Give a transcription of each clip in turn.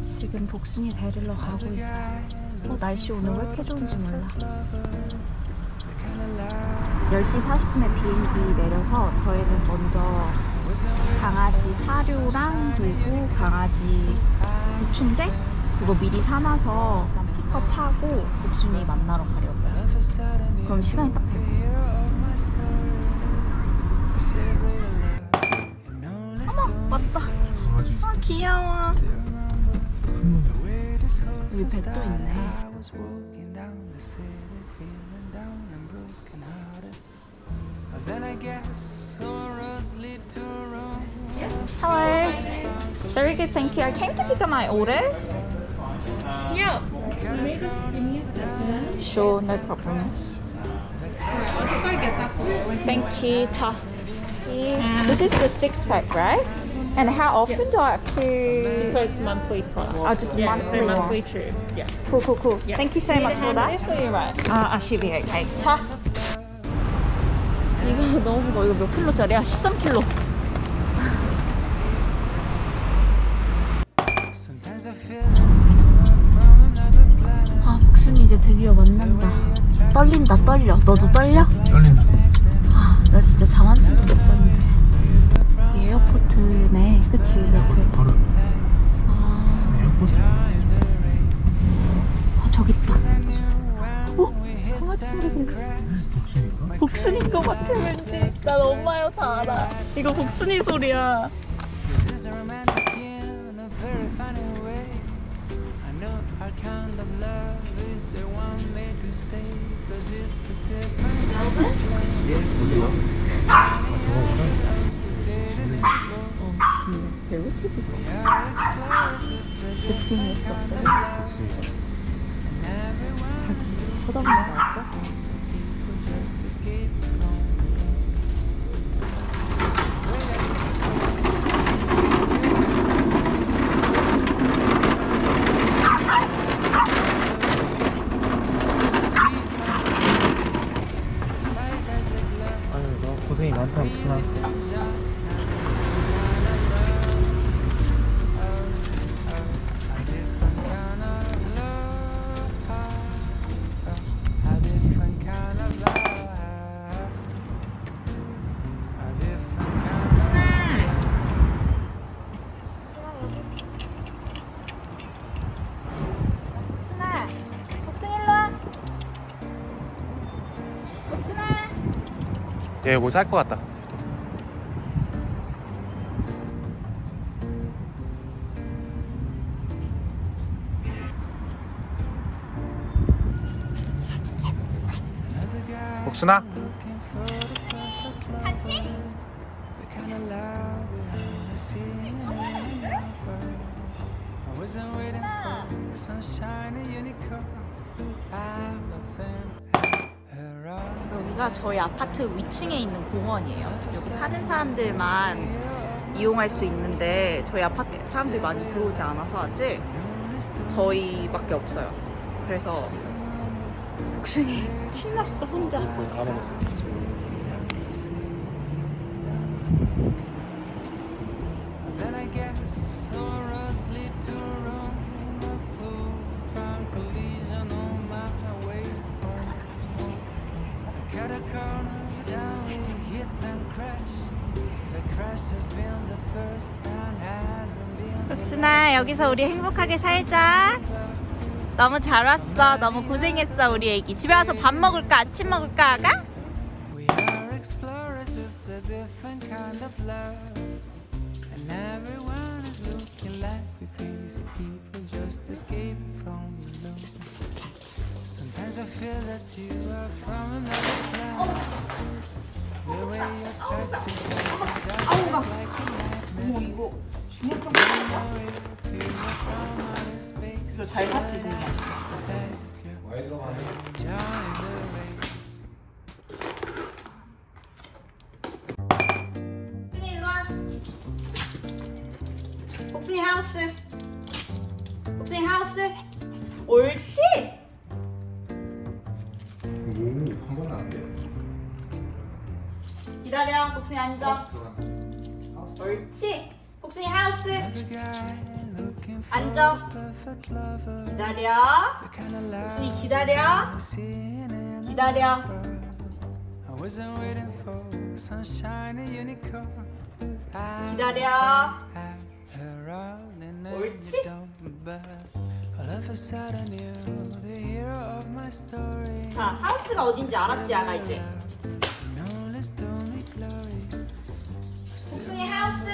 지금 복순이 데리러 가고 있어요. 날씨 오늘 왜 이렇게 좋은지 몰라. 10시 40분에 비행기 내려서 저희는 먼저 강아지 사료랑 그리고 강아지 구충제? 그거 미리 사놔서 픽업하고 복순이 만나러 가려고요. 그럼 시간이 딱 되고. 어머! 왔다! 강아지 아 귀여워. 여기 뱃도 있네. Hello. Very good, thank you. I came to pick up my orders. Yeah. Maybe give me a second. Sure, no problem. Let's go get that for you. Thank you. This is the 6-pack, right? And how often do I have to? So it's monthly product. Oh, just monthly. So monthly too. Yeah. Cool. Yeah. Thank you so much for that. For you, right? I should be okay. 자. 이거 너무 무거워. 이거 몇 킬로짜리야? 13킬로. 아, 복순이 이제 드디어 만난다. 떨린다, 떨려. 너도 떨려? 떨린다. 아, 나 진짜 잠 한숨도 못 잤는데. 이게 에어포트네. 그치? 바로 아, 에어포트. 아, 저기 있다. 강아지 소리 들려. 복순이가? 복순인 것 같아 왠지. 난 엄마여서 알아. 이거 복순이 소리야. 진짜 제목해주세요. 복순이었어. 자기 쳐다보는 거 알까? 아유, 너 고생이 많다, 복순아. 복순이 일로 와. 복순아. 얘 뭐 살 것 같다. 복순아? 같이? 여기가 저희 아파트 위층에 있는 공원이에요. 여기 사는 사람들만 이용할 수 있는데 저희 아파트에 사람들이 많이 들어오지 않아서 아직 저희밖에 없어요. 그래서 복순이 신났어 혼자. 거의 다 먹었어. 복순아, 여기서 우리 행복하게 살자. 너무 잘 왔어. 너무 고생했어 우리 애기. 집에 와서 밥 먹을까? 아침 먹을까? 아가? 아우가. 어머 이거 중요한 이거 잘 샀지 그냥. 와이 들어가네. 일로 와. 복순이 하우스. 복순이 하우스. 옳지. 한 번은 안 돼. 기다려. 복순이 앉아. 옳지. 복순이 하우스. 앉아. 기다려. 복순이 기다려. 기다려. 기다려. 옳지. 자, 하우스가 어딘지 알았지, 아가 이제. 복순이 하우스.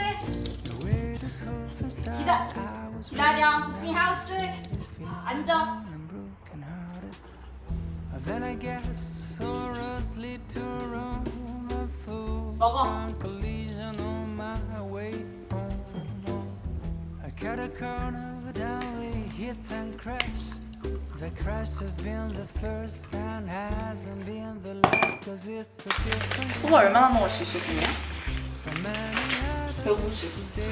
기다려. 복순이 하우스. 앉아. 먹어. The crash has been the first and hasn't been the last, 'cause it's a different 소바 얼마나 먹을 수 있어, 그냥? from any other. 150.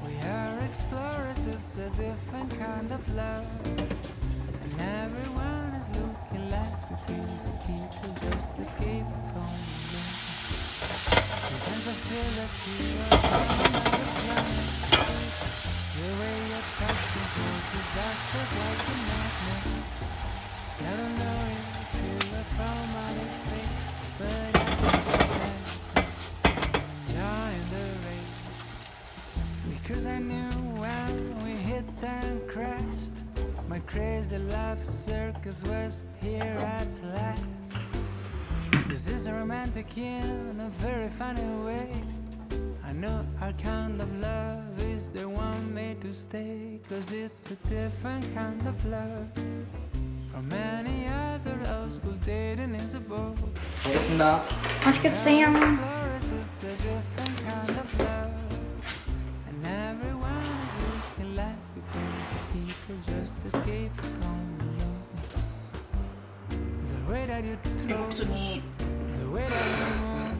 We are explorers, it's a different kind of love, and everyone is looking like a piece of people just escape from the love. Sometimes I feel that we are on another planet. The way you're touching towards disasters like a nightmare. I don't know if you are from outer space, but I'm enjoying the race. Because I knew when we hit and crashed, my crazy love circus was here at last. This is romantic in a very funny way. I know our kind of love is the one made to stay, 'cause it's a different kind of love from any other old school dating is a bore. 알겠습니다. 맛있게 드세요. Explorers, it's a different kind of love, and everyone is looking like a crazy people just escape from love. The way that you 이 talk, 복순이 the way that you move,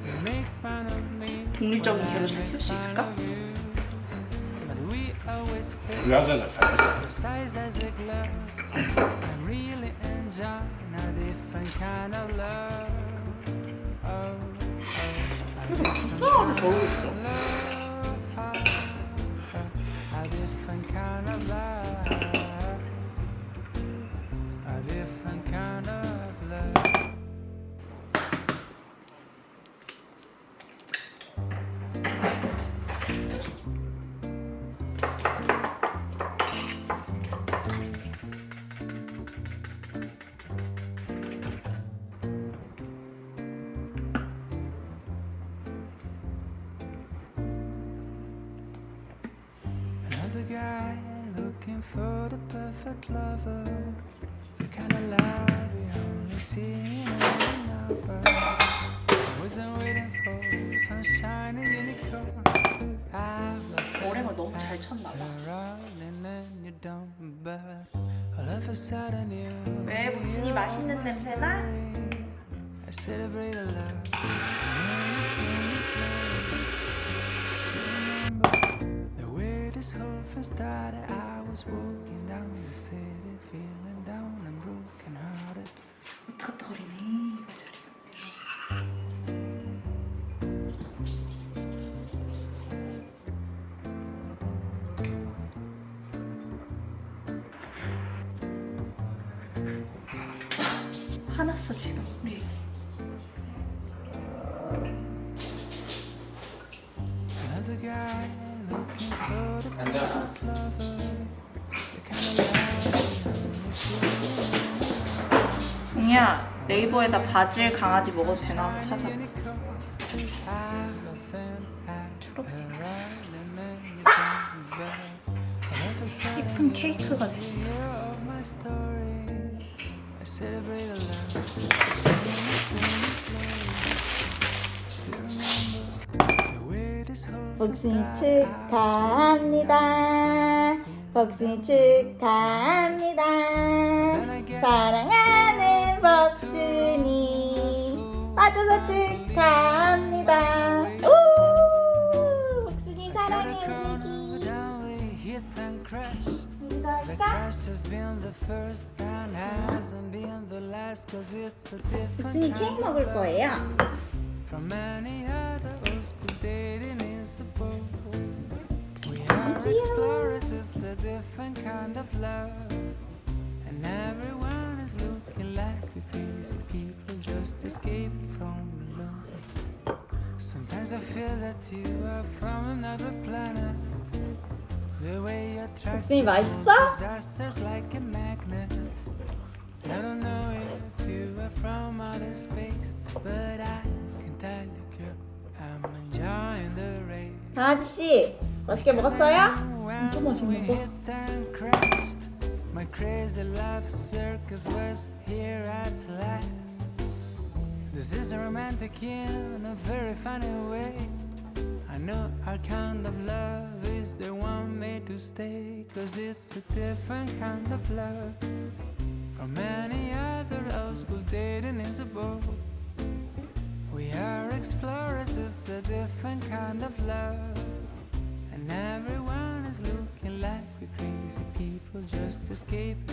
you make fun of me. 독립적인 개로 잘 키울 수 있을까? But we always feel 왜 하잖아, 잘. precise as a glove. I'm really enjoying a different kind of love. Oh, a different kind of love. A different kind of love. Another guy looking for the perfect lover, the kind of love we only see in another. I wasn't waiting for sunshine and unicorn. I 머랭을 너무 잘 쳤나 봐. rolling and you don't, but all of a sudden you. 왜 복순이 맛있는 냄새나? I celebrate a love. The way this whole thing started, I was walking down the city, feeling down and broken hearted. 왔다 갔다 거리네. 이 자리가. 화났어 지금 우리 애기. Another guy looking for the 앉아. lover, the kind of love we only see. 동이야 네이버에다 바질 강아지 먹어도 되나 한번 찾아봐. 초록색. 예쁜 케이크가 됐어. 복순이 축하합니다. 복순이 축하합니다. 사랑하는 복순이 와줘서 축하합니다. 우! The crash has been the first and hasn't been the last, 'cause it's a different 복순이 케이크 먹을 거예요. from any other old school dating is the boat. We are explorers, it's a different kind of love. And everyone is looking like the crazy people just escaped from alone. Sometimes I feel that you are from another planet. The way you attract 복순이 맛있어? disasters like a magnet. I don't know if you are from outer space, but I can tell you, girl, I'm enjoying the race. 아저씨 맛있게 먹었어요? When we hit and crashed, my crazy love circus was here at last. This is romantic in a very funny way. I know our kind of love is the one made to stay, 'cause it's a different kind of love from any other old school dating is a bore. We are explorers, it's a different kind of love. And everyone is looking like we're crazy people just escaped